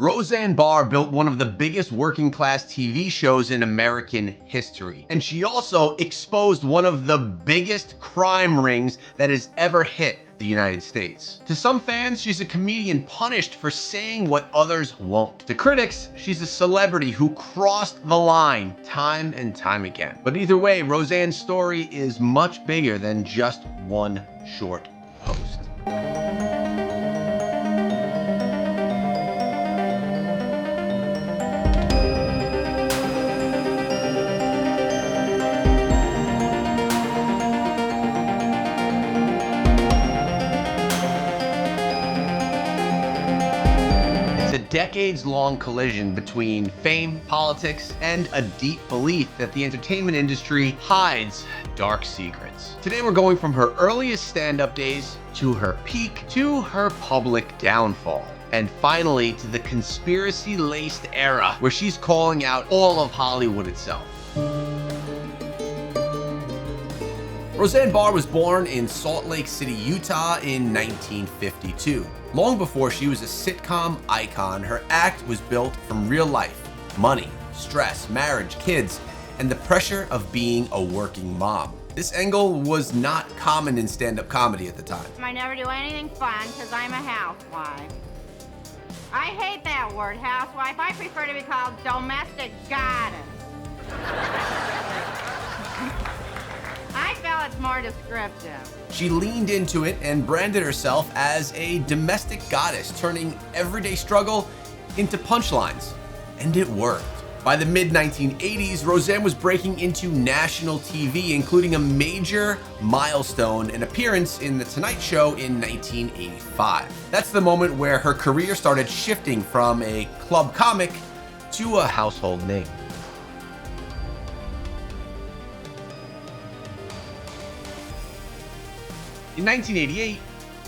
Roseanne Barr built one of the biggest working class TV shows in American history. And she also exposed one of the biggest crime rings that has ever hit the United States. To some fans, she's a comedian punished for saying what others won't. To critics, she's a celebrity who crossed the line time and time again. But either way, Roseanne's story is much bigger than just one short post. Decades-long collision between fame, politics, and a deep belief that the entertainment industry hides dark secrets. Today we're going from her earliest stand-up days to her peak to her public downfall, and finally to the conspiracy-laced era where she's calling out all of Hollywood itself. Roseanne Barr was born in Salt Lake City, Utah in 1952. Long before she was a sitcom icon, her act was built from real life, money, stress, marriage, kids, and the pressure of being a working mom. This angle was not common in stand-up comedy at the time. I never do anything fun because I'm a housewife. I hate that word, housewife. I prefer to be called domestic goddess. I feel it's more descriptive. She leaned into it and branded herself as a domestic goddess, turning everyday struggle into punchlines. And it worked. By the mid-1980s, Roseanne was breaking into national TV, including a major milestone, an appearance in The Tonight Show in 1985. That's the moment where her career started shifting from a club comic to a household name. In 1988,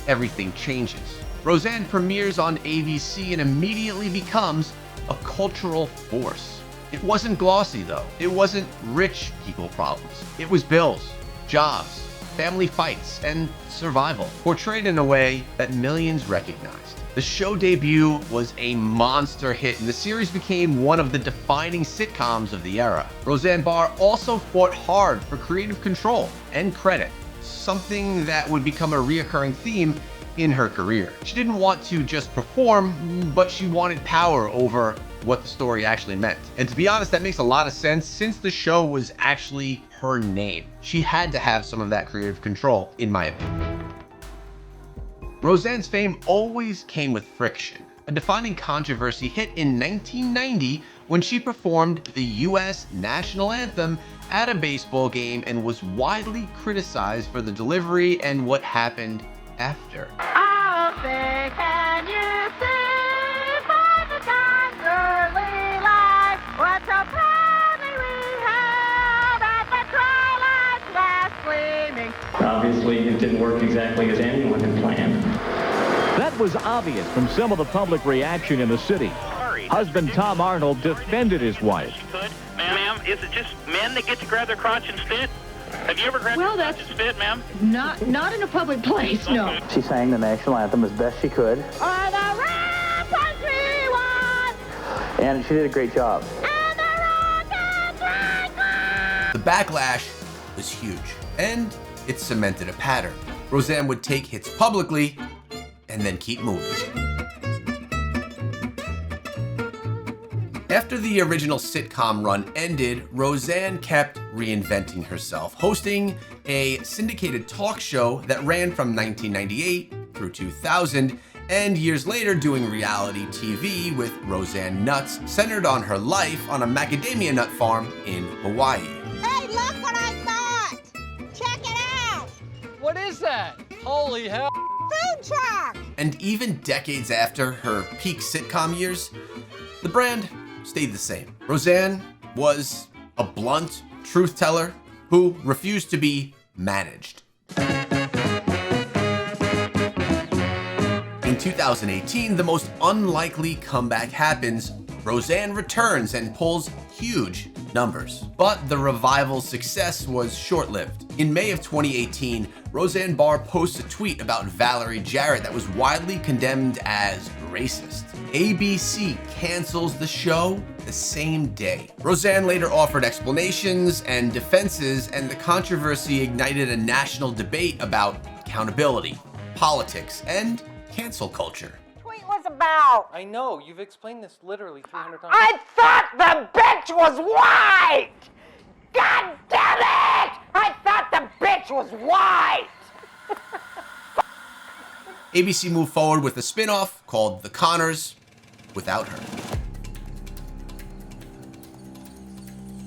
everything changes. Roseanne premieres on ABC and immediately becomes a cultural force. It wasn't glossy though. It wasn't rich people problems. It was bills, jobs, family fights, and survival, portrayed in a way that millions recognized. The show debut was a monster hit, and the series became one of the defining sitcoms of the era. Roseanne Barr also fought hard for creative control and credit, something that would become a reoccurring theme in her career. She didn't want to just perform, but she wanted power over what the story actually meant. And to be honest, that makes a lot of sense since the show was actually her name. She had to have some of that creative control, in my opinion. Roseanne's fame always came with friction. A defining controversy hit in 1990 when she performed the US national anthem at a baseball game and was widely criticized for the delivery and what happened after. Oh, say, can you see by the dawn's early light what so proudly we held at the twilight's last gleaming? Obviously, it didn't work exactly as anyone had planned. That was obvious from some of the public reaction in the city. Husband Tom Arnold defended his wife. Ma'am, is it just men that get to grab their crotch and spit? Have you ever grabbed your crotch and spit, ma'am? Not in a public place, no. She sang the national anthem as best she could. For the red country won! And she did a great job. And the rockets ring! The backlash was huge, and it cemented a pattern. Roseanne would take hits publicly and then keep moving. After the original sitcom run ended, Roseanne kept reinventing herself, hosting a syndicated talk show that ran from 1998 through 2000, and years later doing reality TV with Roseanne Nuts, centered on her life on a macadamia nut farm in Hawaii. Hey, look what I thought! Check it out! What is that? Holy hell. Food truck! And even decades after her peak sitcom years, the brand stayed the same. Roseanne was a blunt truth teller who refused to be managed. In 2018, the most unlikely comeback happens. Roseanne returns and pulls huge numbers. But the revival's success was short-lived. In May of 2018, Roseanne Barr posts a tweet about Valerie Jarrett that was widely condemned as racist. ABC cancels the show the same day. Roseanne later offered explanations and defenses, and the controversy ignited a national debate about accountability, politics, and cancel culture. Tweet was about. I know, you've explained this literally 300 times. I thought the bitch was white! God damn it! I thought the bitch was white! ABC moved forward with a spin-off called The Connors without her.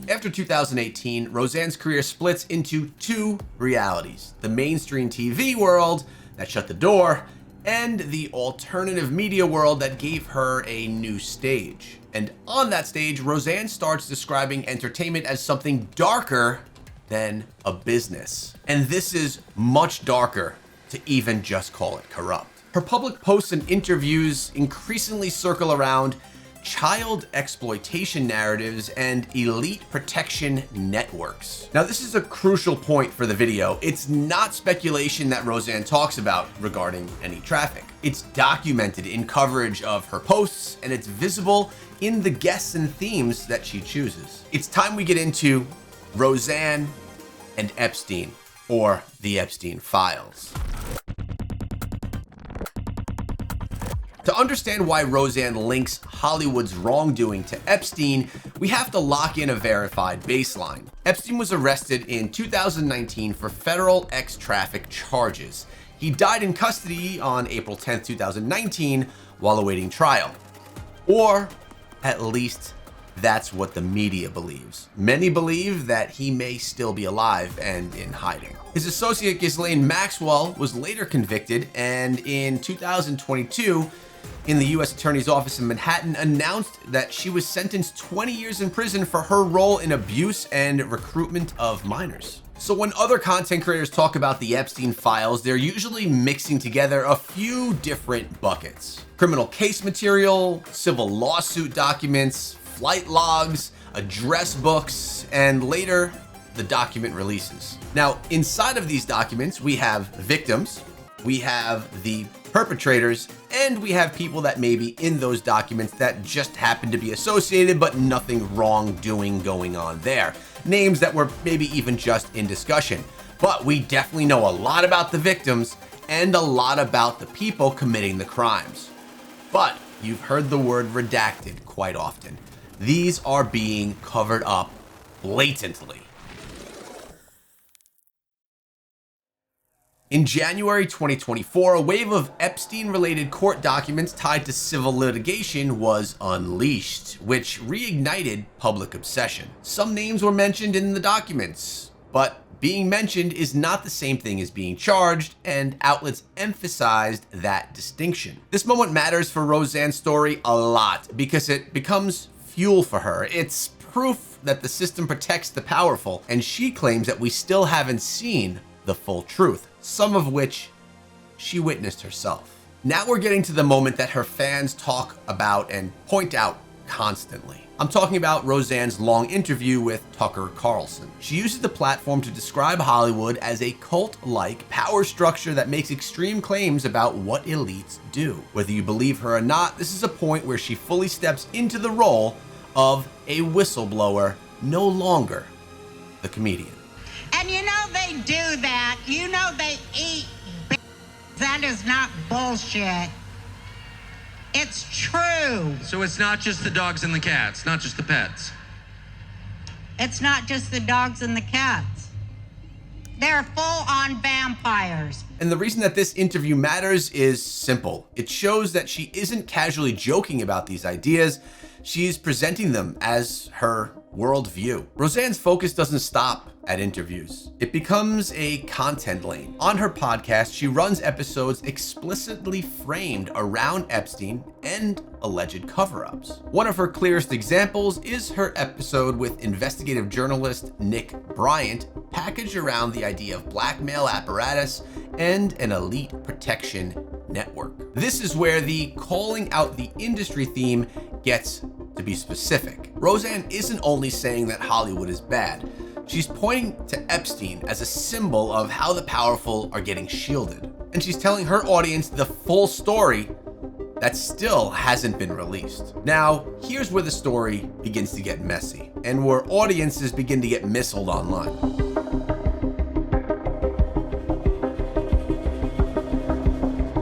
After 2018, Roseanne's career splits into two realities: the mainstream TV world that shut the door, and the alternative media world that gave her a new stage. And on that stage, Roseanne starts describing entertainment as something darker than a business. And this is much darker to even just call it corrupt. Her public posts and interviews increasingly circle around child exploitation narratives and elite protection networks. Now, this is a crucial point for the video. It's not speculation that Roseanne talks about regarding any traffic. It's documented in coverage of her posts, and it's visible in the guests and themes that she chooses. It's time we get into Roseanne and Epstein, or the Epstein files. To understand why Roseanne links Hollywood's wrongdoing to Epstein, we have to lock in a verified baseline. Epstein was arrested in 2019 for federal ex-traffic charges. He died in custody on April 10, 2019, while awaiting trial. Or at least that's what the media believes. Many believe that he may still be alive and in hiding. His associate Ghislaine Maxwell was later convicted, and in 2022, in the U.S. Attorney's Office in Manhattan, announced that she was sentenced 20 years in prison for her role in abuse and recruitment of minors. So when other content creators talk about the Epstein files, they're usually mixing together a few different buckets: criminal case material, civil lawsuit documents, flight logs, address books, and later, the document releases. Now, inside of these documents, we have victims, we have the perpetrators, and we have people that may be in those documents that just happen to be associated, but nothing wrongdoing going on there. Names that were maybe even just in discussion. But we definitely know a lot about the victims and a lot about the people committing the crimes. But you've heard the word redacted quite often. These are being covered up blatantly. In January 2024, a wave of Epstein-related court documents tied to civil litigation was unleashed, which reignited public obsession. Some names were mentioned in the documents, but being mentioned is not the same thing as being charged, and outlets emphasized that distinction. This moment matters for Roseanne's story a lot because it becomes fuel for her. It's proof that the system protects the powerful, and she claims that we still haven't seen the full truth, some of which she witnessed herself. Now we're getting to the moment that her fans talk about and point out constantly. I'm talking about Roseanne's long interview with Tucker Carlson. She uses the platform to describe Hollywood as a cult-like power structure that makes extreme claims about what elites do. Whether you believe her or not, this is a point where she fully steps into the role of a whistleblower, no longer the comedian. And you know they do that. You know they eat b****. That is not bullshit. It's true. So it's not just the dogs and the cats, not just the pets. It's not just the dogs and the cats. They're full-on vampires. And the reason that this interview matters is simple. It shows that she isn't casually joking about these ideas. She's presenting them as her worldview. Roseanne's focus doesn't stop at interviews. It becomes a content lane. On her podcast, she runs episodes explicitly framed around Epstein and alleged cover-ups. One of her clearest examples is her episode with investigative journalist Nick Bryant, packaged around the idea of blackmail apparatus and an elite protection network. This is where the calling out the industry theme gets to be specific. Roseanne isn't only saying that Hollywood is bad. She's pointing to Epstein as a symbol of how the powerful are getting shielded. And she's telling her audience the full story that still hasn't been released. Now, here's where the story begins to get messy, and where audiences begin to get missiled online.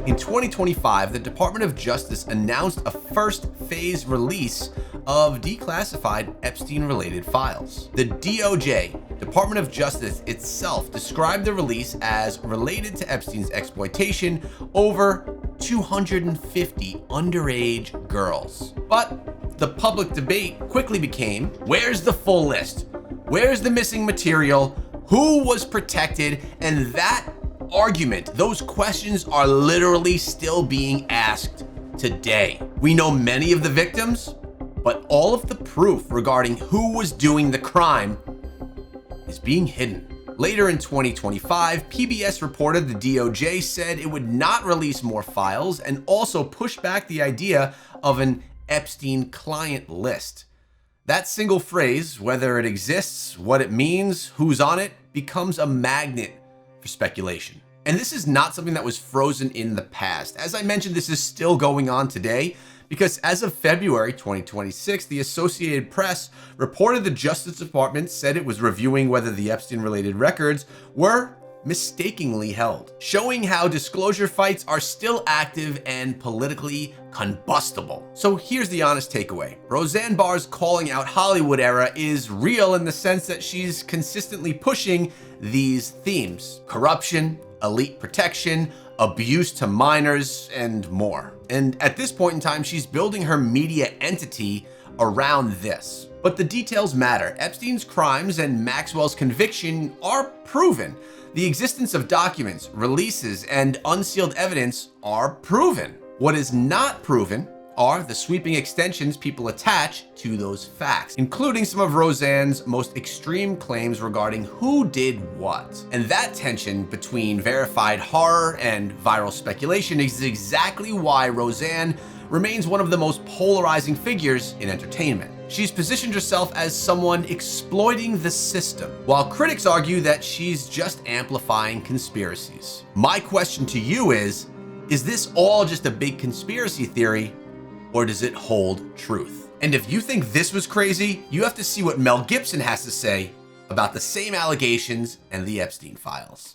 In 2025, the Department of Justice announced a first phase release of declassified Epstein-related files. The DOJ, Department of Justice itself, described the release as related to Epstein's exploitation over 250 underage girls. But the public debate quickly became, where's the full list? Where's the missing material? Who was protected? And that argument, those questions are literally still being asked today. We know many of the victims, but all of the proof regarding who was doing the crime is being hidden. Later in 2025, PBS reported the DOJ said it would not release more files and also pushed back the idea of an Epstein client list. That single phrase, whether it exists, what it means, who's on it, becomes a magnet for speculation. And this is not something that was frozen in the past. As I mentioned, this is still going on today because as of February 2026, the Associated Press reported the Justice Department said it was reviewing whether the Epstein-related records were mistakenly held, showing how disclosure fights are still active and politically combustible. So here's the honest takeaway. Roseanne Barr's calling out Hollywood era is real in the sense that she's consistently pushing these themes: corruption, elite protection, abuse to minors, and more. And at this point in time, she's building her media entity around this. But the details matter. Epstein's crimes and Maxwell's conviction are proven. The existence of documents, releases, and unsealed evidence are proven. What is not proven are the sweeping extensions people attach to those facts, including some of Roseanne's most extreme claims regarding who did what. And that tension between verified horror and viral speculation is exactly why Roseanne remains one of the most polarizing figures in entertainment. She's positioned herself as someone exploiting the system, while critics argue that she's just amplifying conspiracies. My question to you is this all just a big conspiracy theory, or does it hold truth? And if you think this was crazy, you have to see what Mel Gibson has to say about the same allegations and the Epstein files.